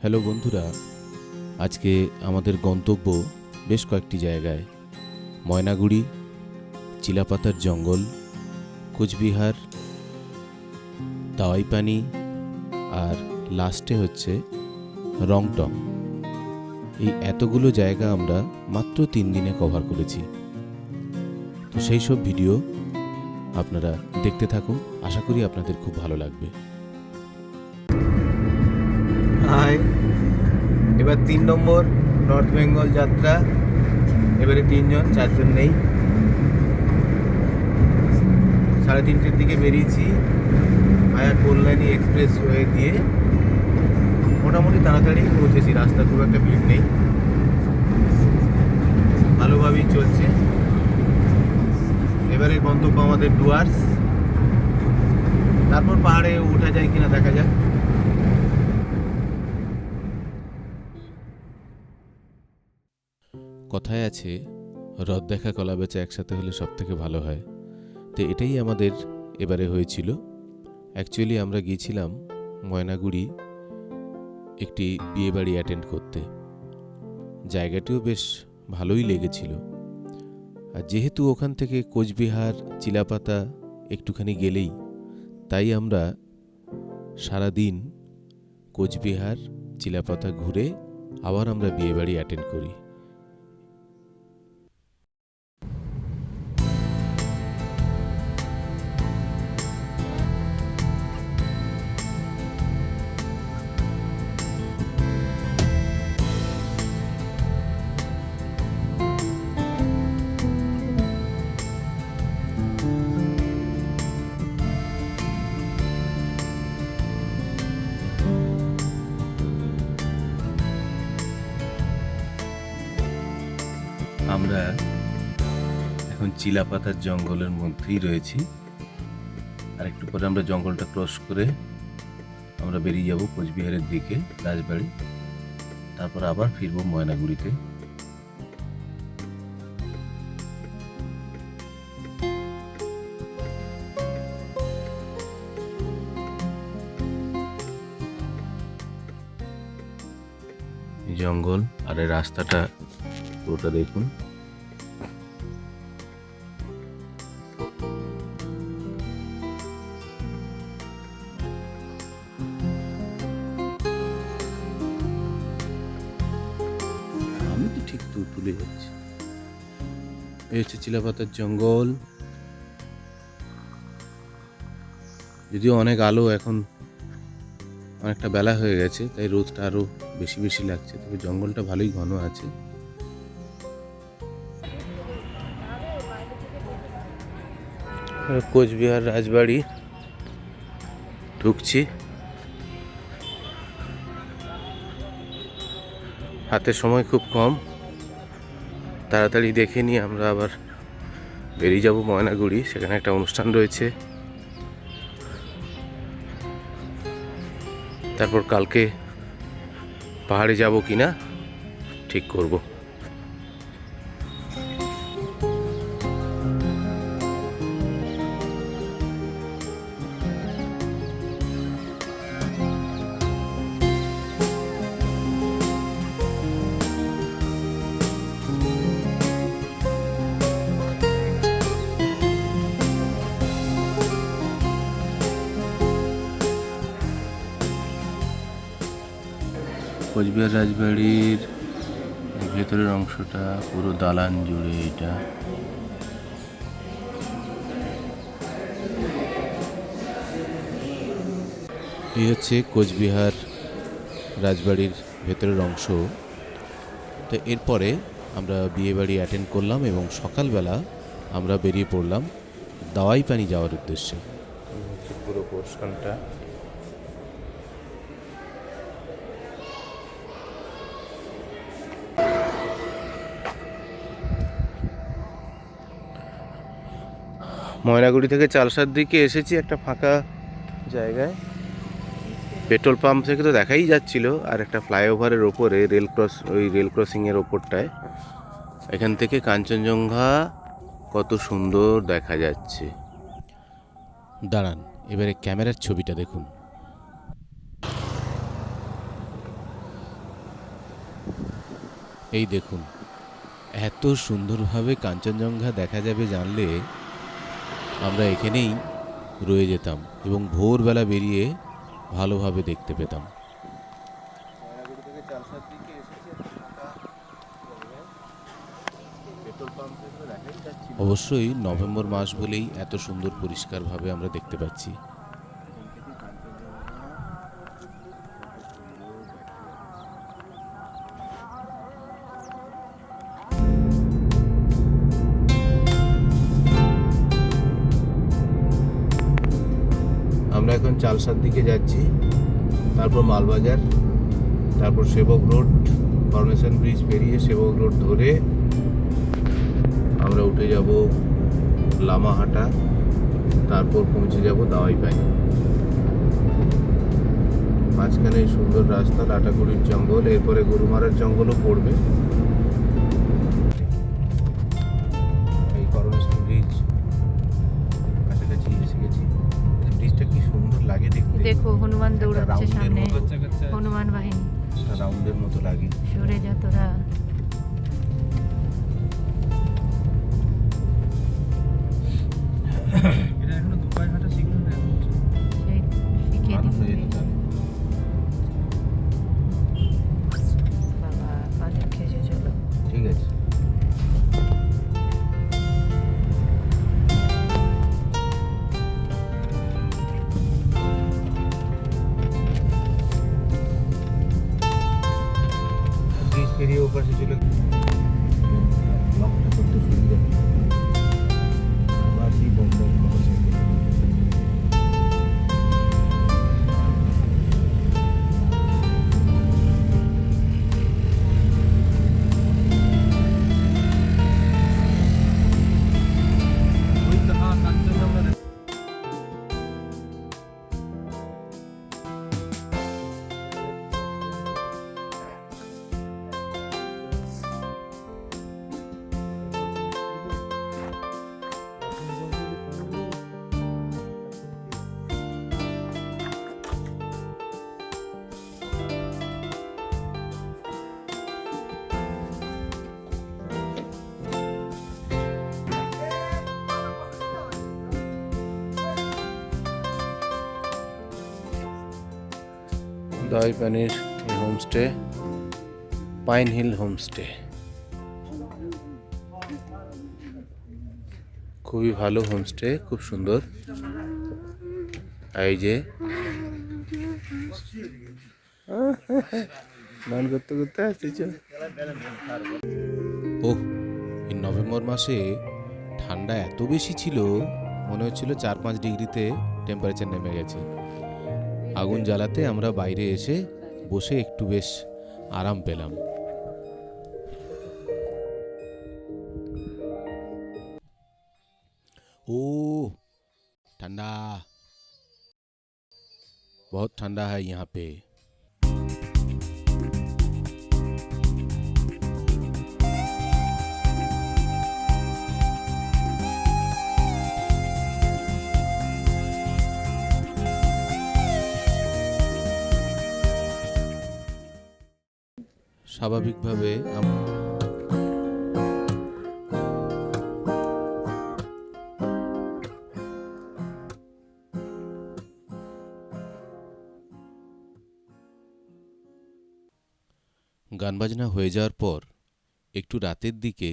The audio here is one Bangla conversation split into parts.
হ্যালো বন্ধুরা, আজকে আমাদের গন্তব্য বেশ কয়েকটি জায়গায়। ময়নাগুড়ি, চিলাপাতার জঙ্গল, কোচবিহার, দাওয়াইপানি আর লাস্টে হচ্ছে রংটং। এই এতগুলো জায়গা আমরা মাত্র 3 দিনে কভার করেছি। তো সেই সব ভিডিও আপনারা দেখতে থাকুন, আশা করি আপনাদের খুব ভালো লাগবে। হাই, এবার 3 নম্বর নর্থ বেঙ্গল যাত্রা। এবারে 3 জন, 4 জন নেই। 3:30টার দিকে বেরিয়েছি ভায়া কল্যাণী এক্সপ্রেস ওয়ে দিয়ে। মোটামুটি তাড়াতাড়ি পৌঁছেছি, রাস্তা খুব একটা ভিড় নেই, ভালোভাবেই চলছে। এবারে গন্তব্য আমাদের ডুয়ার্স, তারপর পাহাড়ে ওঠা যায় কিনা দেখা যাক। কথায় আছে, রথ দেখা কলা বেচা একসাথে হলে সব থেকে ভালো হয়। তো এটাই আমাদের এবারে হয়েছিল। অ্যাকচুয়ালি আমরা গিয়েছিলাম ময়নাগুড়ি একটি বিয়েবাড়ি অ্যাটেন্ড করতে। জায়গাটিও বেশ ভালোই লেগেছিল। আর যেহেতু ওখান থেকে কোচবিহার, চিলাপাতা একটুখানি গেলেই, তাই আমরা সারাদিন কোচবিহার, চিলাপাতা ঘুরে আবার আমরা বিয়েবাড়ি অ্যাটেন্ড করি। আমরা এখন চিলাপাতার জঙ্গলের মধ্যেই রয়েছি। আর একটু পরে আমরা জঙ্গলটা ক্রস করে আমরা বেরিয়ে যাব কোচবিহারের দিকে, রাজবাড়ি। তারপর আবার ফিরবো ময়নাগুড়িতে। জঙ্গল আর এই রাস্তাটা পুরোটা দেখুন। আমি তো ঠিক তুলে যাচ্ছি। এই হচ্ছে চিলাপাতার জঙ্গল। যদিও অনেক আলো, এখন অনেকটা বেলা হয়ে গেছে, তাই রোদটা আরো বেশি বেশি লাগছে, তবে জঙ্গলটা ভালোই ঘন আছে। কোচবিহার রাজবাড়ি ঢুকছি। হাতে সময় খুব কম, তাড়াতাড়ি দেখে নিয়ে আমরা আবার বেরিয়ে যাব ময়নাগুড়ি। সেখানে একটা অনুষ্ঠান রয়েছে। তারপর কালকে পাহাড়ে যাব কিনা ঠিক করব। কোচবিহার রাজবাড়ির ভেতরের অংশটা পুরো দালান জুড়ে এটা। এই হচ্ছে কোচবিহার রাজবাড়ির ভেতরের অংশ। তো এরপরে আমরা বিয়েবাড়ি অ্যাটেন্ড করলাম এবং সকালবেলা আমরা বেরিয়ে পড়লাম দাওয়াইপানি যাওয়ার উদ্দেশ্যে। পুরো পোর্শনটা ময়নাগুড়ি থেকে চালসার দিকে এসেছি একটা ফাঁকা জায়গায়। পেট্রোল পাম্প থেকে তো দেখাই যাচ্ছিল, আর একটা ফ্লাইওভারের ওপরে রেল ক্রসিংয়ের ওপরটায় এখান থেকে কাঞ্চনজঙ্ঘা কত সুন্দর দেখা যাচ্ছে। দাঁড়ান, এবারে ক্যামেরার ছবিটা দেখুন। এই দেখুন, এত সুন্দরভাবে কাঞ্চনজঙ্ঘা দেখা যাবে জানলে আমরা এখানেই রয়ে যেতাম এবং ভোরবেলা বেরিয়ে ভালোভাবে দেখতে পেতাম। ময়নাগুড়ি থেকে চালসার দিকে এসেছে, ফাঁকা জায়গায়। পেট্রোল পাম্প থেকে দেখাই যাচ্ছিল। অবশ্যই নভেম্বর মাস বলেই এত সুন্দর পরিষ্কারভাবে আমরা দেখতে পাচ্ছি। এখান থেকে কাঞ্চনজঙ্ঘা কত সুন্দর দেখা যাচ্ছে। আমরা এখন চালসার দিকে যাচ্ছি, তারপর মালবাজার, তারপর সেবক রোড, করোনেশন ব্রিজ পেরিয়ে সেবক রোড ধরে আমরা উঠে যাব লামাহাটা, তারপর পৌঁছে যাব দাওয়াইপানি। মাঝখানে সুন্দর রাস্তা, লাটাগুড়ির জঙ্গল, এরপরে গরুমারার জঙ্গলও পড়বে। এই করোনেশন ব্রিজ কাছাকাছি এসে গেছি। ব্রিজটা কি সুন্দর লাগে দেখতে। দেখো হনুমান দৌড়াচ্ছে রাউন্ডের সামনে, মতো, হনুমান বাহিনী। একটা রাউন্ডের মতো লাগে। সরে যা তোরা। এটা এখনো দুপায় হাঁটা শিখলো না, সেই শিখিয়ে মানুষ হয়ে দিবি। যেতে পারে। বাবা কাজে খেসে চলো। ঠিক আছে। ব্রিজ পেরিয়ে ওপাশে চলে লকটা করতে সুবিধা। আবার সেই বম বম মোটরসাইকেল। ওই তো হ্যাঁ কাঞ্চনজঙ্ঘা দেখ। দাওয়াইপানির হোমস্টে, পাইন হিল হোমস্টে, খুবই ভালো হোমস্টে, খুব সুন্দর। এই যে গান করতে করতে আসতেছ। ওহ, এই নভেম্বর মাসে ঠান্ডা এত বেশি ছিল, মনে হচ্ছিল 4-5 ডিগ্রিতে টেম্পারেচার নেমে গেছে। আগুন জ্বালাতে আমরা বাইরে এসে বসে একটু বেশ আরাম পেলাম। ओ ठंडा, बहुत ठंडा है यहाँ पे। স্বাভাবিকভাবে গান বাজনা হয়ে যাওয়ার পর একটু রাতের দিকে,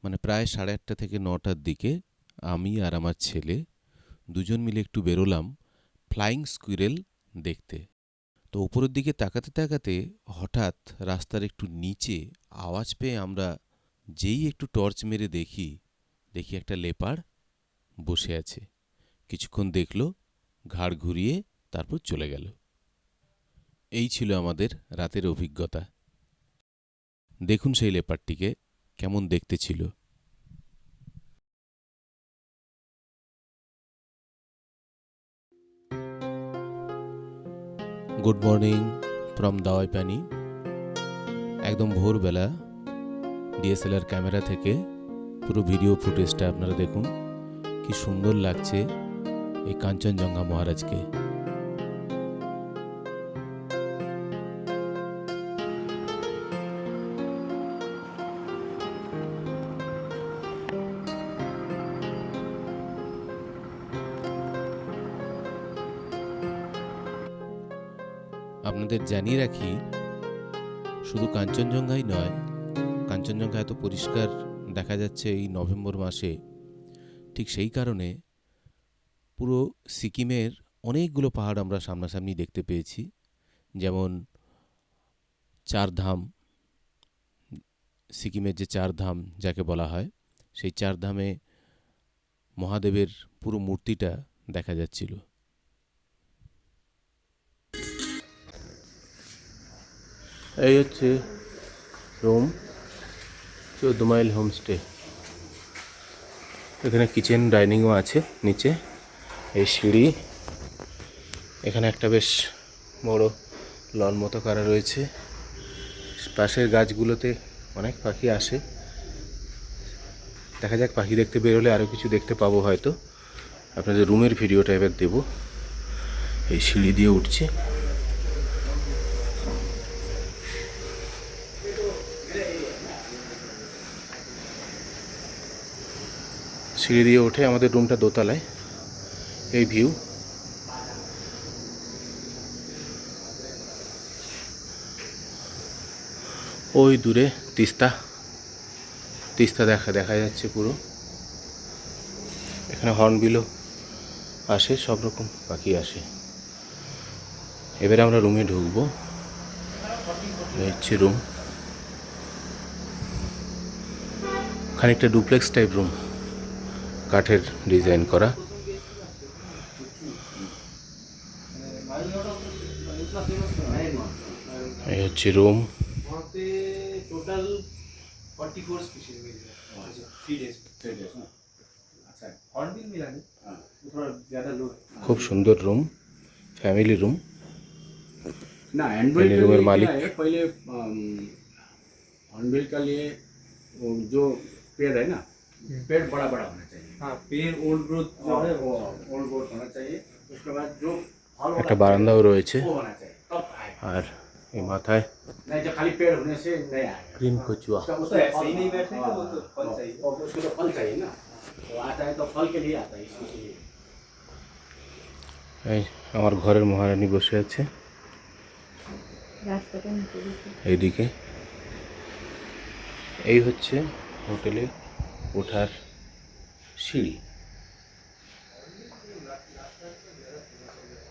মানে প্রায় 8:30 থেকে 9টার দিকে, আমি আর আমার ছেলে দুজন মিলে একটু বেরোলাম ফ্লাইং স্কুইরেল দেখতে। তো উপরের দিকে তাকাতে তাকাতে হঠাৎ রাস্তার একটু নিচে আওয়াজ পেয়ে আমরা যেই একটু টর্চ মেরে দেখি একটা লেপার্ড বসে আছে। কিছুক্ষণ দেখল, ঘাড় ঘুরিয়ে তারপর চলে গেল। এই ছিল আমাদের রাতের অভিজ্ঞতা। দেখুন সেই লেপারটিকে কেমন দেখতে ছিল। Good morning from Dawaipani. একদম ভোরবেলা ডিএসএলআর ক্যামেরা থেকে পুরো ভিডিও ফুটেজটা আপনারা দেখুন, কি সুন্দর লাগছে এই কাঞ্চনজঙ্ঘা মহারাজকে। আপনাদের জানিয়ে রাখি, শুধু কাঞ্চনজঙ্ঘাই নয়, কাঞ্চনজঙ্ঘা এত পরিষ্কার দেখা যাচ্ছে এই নভেম্বর মাসে, ঠিক সেই কারণে পুরো সিকিমের অনেকগুলো পাহাড় আমরা সামনাসামনি দেখতে পেয়েছি। যেমন চারধাম, সিকিমের যে চারধাম যাকে বলা হয়, সেই চারধামে মহাদেবের পুরো মূর্তিটা দেখা যাচ্ছিল। এই হচ্ছে রুম, 14 মাইল হোমস্টে। এখানে কিচেন ডাইনিংও আছে নিচে, এই সিঁড়ি, এখানে একটা বেশ বড় লন মতো করা রয়েছে। পাশের গাছগুলোতে অনেক পাখি আসে, দেখা যাক পাখি দেখতে বেরোলে আরও কিছু দেখতে পাবো হয়তো। আপনাদের রুমের ভিডিওটা এবার দেব। এই সিঁড়ি দিয়ে উঠছে, সিঁড়ি দিয়ে উঠে আমাদের রুমটা দোতলায়। এই ভিউ, ওই দূরে তিস্তা, তিস্তা দেখা যাচ্ছে পুরো। এখানে হর্নবিলও আসে, সব রকম পাখি আসে। এবারে আমরা রুমে ঢুকবো। এই হচ্ছে রুম, খানিকটা ডুপ্লেক্স টাইপ রুম, কাঠের ডিজাইন করা। এই হচ্ছে রুম। খুব সুন্দর রুম, फैमिली रूम ना हैंडबिल रूम में मालिक पहले हैंडबिल का लिए वो जो पेड़ है ना, पेड़ बड़ा बड़ा होना चाहिए। हाँ, पेड़ ओल्ड ग्रोथ जो है वो ओल्ड ग्रोथ होना चाहिए। उसके बाद जो फल একটা বারান্দাও রয়েছে। वो होना चाहिए, तब आएगा। আর এই মাথায় नहीं तो खाली पेड़ होने से नहीं आएगा। গ্রিন কচুয়া। उसका उसको ऐसे ही नहीं बैठने का, वो तो फल चाहिए। और उसको तो फल चाहिए ना, वो आता है तो फल के लिए आता है, इसलिए। এই আমার ঘরের মহারানী বসে আছে রাস্তাটা নিচে দিকে। এইদিকে। এই হচ্ছে হোটেলে ওঠার সিঁড়ি,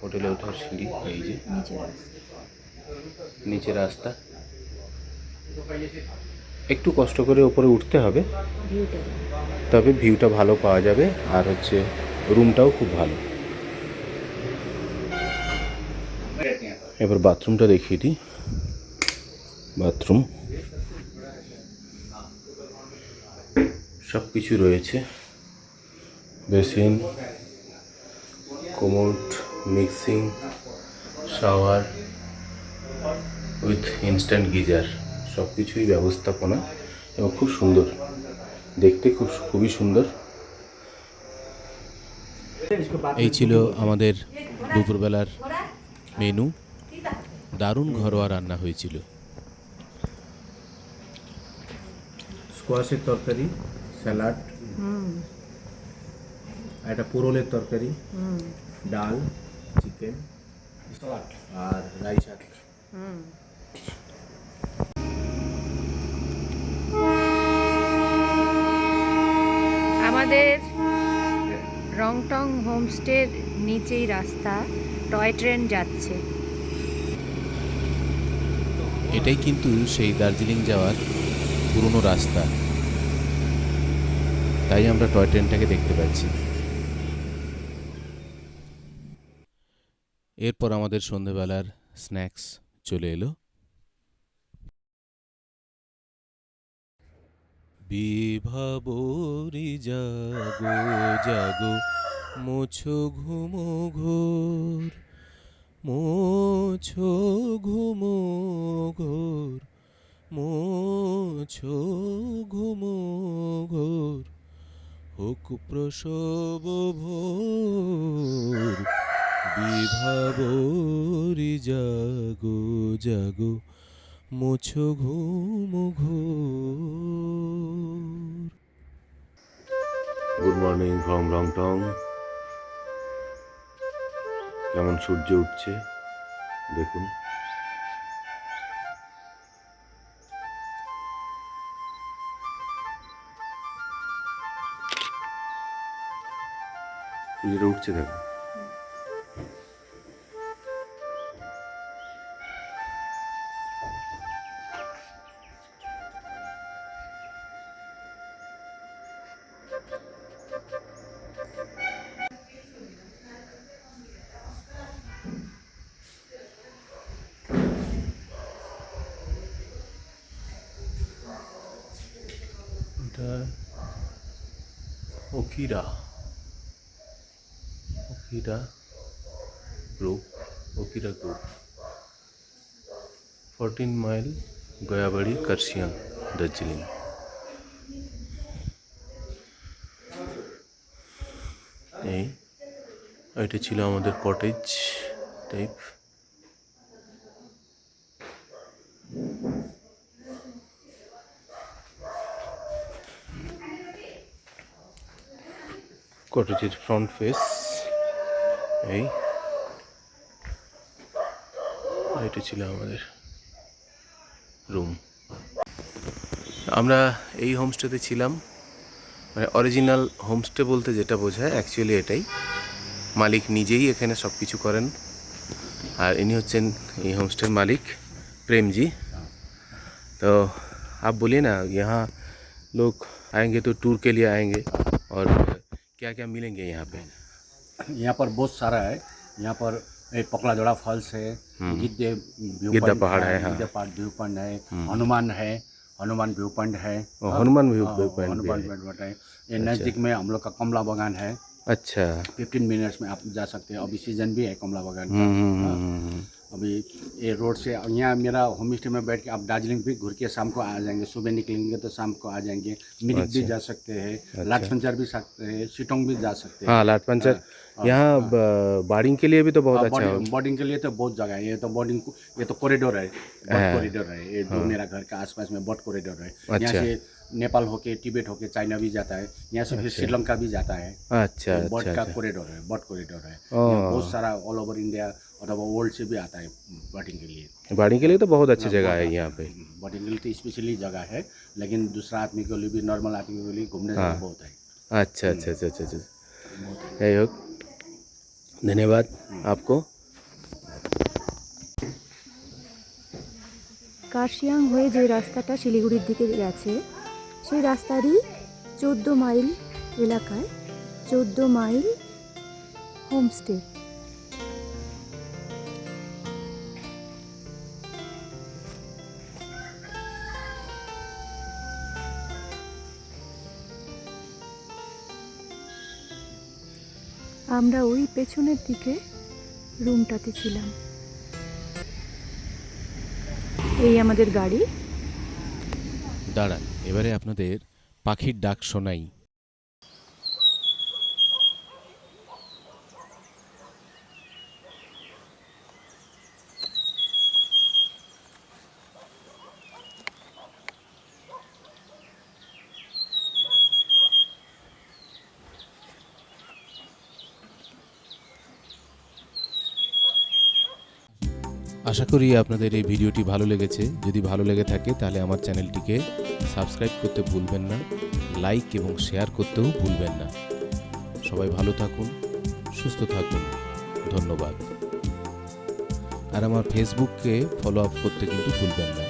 হোটেলে ওঠার সিঁড়ি। এই যে নিচে রাস্তা। নিচে রাস্তা, একটু কষ্ট করে উপরে উঠতে হবে, ভিউটা তবে ভিউটা ভালো পাওয়া যাবে। আর হচ্ছে রুমটাও খুব ভালো। এবার বাথরুমটা দেখিয়ে দিই। বাথরুম সব কিছু রয়েছে, basin, commode, mixing, shower with instant geyser, সব কিছুই ব্যবস্থাপনা এবং খুব সুন্দর দেখতে, খুবই সুন্দর। এই ছিল আমাদের দুপুরবেলার মেনু। দারুণ ঘরোয়া রান্না হয়েছিল। স্কোয়াশের তরকারি, স্যালাড, একটা পোরলের তরকারি, ডাল, চিকেন আর রাইস আছে। আমাদের রংটং হোমস্টের নিচেই রাস্তা, টয় ট্রেন যাচ্ছে। এটাই কিন্তু সেই দার্জিলিং যাওয়ার পুরনো রাস্তা, তাই আমরা টয় ট্রেনটাকে দেখতে পাচ্ছি। এরপর আমাদের সন্ধেবেলার স্ন্যাক্স চলে এলো। বিভাবরি জাগো জাগো মোছো ঘুমো ঘোর, মোছো ঘুমো ঘোর, মোছো ঘুমো ঘোর, হোক প্রসব ভোর। বিভাবরি জাগো জাগো মোছো ঘুমো ঘোর। Good morning from Rongtong. কেমন সূর্য উঠছে দেখুন। যেটা উঠছে দেখো। এটা ওকিরা গ্রুপ 14 মাইল গয়াবাড়ি কার্শিয়াং দার্জিলিং। এটা ছিল আমাদের কটেজ টাইপ। কটেজের ফ্রন্ট ফেস এটা ছিল আমাদের রুম। আমরা এই হোমস্টেতে ছিলাম, মানে অরিজিনাল হোমস্টে বলতে যেটা বোঝায় অ্যাকচুয়ালি এটাই, মালিক নিজেই এখানে সব কিছু করেন। আর ইনি হচ্ছেন এই হোমস্টের মালিক प्रेम जी। तो आप बोलिए ना, यहाँ लोग आएंगे तो टूर के लिए आएंगे और क्या क्या मिलेंगे यहाँ पे? यहाँ पर बहुत सारा है। यहाँ पर एक पकड़ाजोड़ा फॉल्स है, गिद्दा पहाड़ है, हाँ। गिद्दा पहाड़ व्यू पॉइंट है, हनुमान व्यू पॉइंट है, Hanuman view point Hanuman view point है। ये नज़दीक में हम लोग का कमला बागान है। अच्छा, 15 मिनट्स में आप जा सकते हैं। अभी सीजन भी है कमला बागान का। अभी ये रोड से यहाँ मेरा होम स्टे में बैठ के आप दार्जिलिंग भी घूर के शाम को आ जाएंगे। सुबह निकलेंगे तो शाम को आ जाएंगे। मिरिक भी जा सकते हैं, लाटपंचर भी सकते हैं, शिटोंग भी जा सकते हैं। हाँ, लाटपंचर यहाँ बोर्डिंग के लिए भी तो बहुत अच्छा है। बोर्डिंग के लिए तो बहुत जगह है। ये तो कॉरिडोर है, कॉरिडोर है। ये जो मेरा घर के आसपास में बोट कॉरिडोर है। यहाँ से नेपाल होके, तिब्बत होके चाइना भी जाता है। यहाँ से फिर श्रीलंका भी जाता है। अच्छा, बोट का कॉरिडोर है, बोट कॉरिडोर है। यहाँ बहुत सारा ऑल ओवर इंडिया अथवा वर्ल्ड से भी आता है बोटिंग के लिए। बोटिंग के लिए तो बहुत अच्छी जगह है यहाँ पे। बोटिंग के लिए तो स्पेशली जगह है, लेकिन दूसरा आदमी के लिए भी, नॉर्मल आदमी के लिए घूमने का बहुत है। अच्छा, যাই হোক, ধন্যবাদ आपको। কার্শিয়াং হয়ে যে রাস্তাটা শিলিগুড়ির দিকে গেছে, সেই রাস্তারই 14 মাইল এলাকায় 14 মাইল হোমস্টে। আমরা ওই পেছনের দিকে রুমটাতে ছিলাম। এই আমাদের গাড়ি। দাঁড়ান, এবারে আপনাদের পাখির ডাক শোনাই। আশা করি আপনাদের এই ভিডিওটি ভালো লেগেছে। যদি ভালো লেগে থাকে তাহলে আমার চ্যানেলটিকে সাবস্ক্রাইব করতে ভুলবেন না, লাইক এবং শেয়ার করতেও ভুলবেন না। সবাই ভালো থাকুন, সুস্থ থাকুন, ধন্যবাদ। আর আমার ফেসবুককে ফলো আপ করতে কিন্তু ভুলবেন না।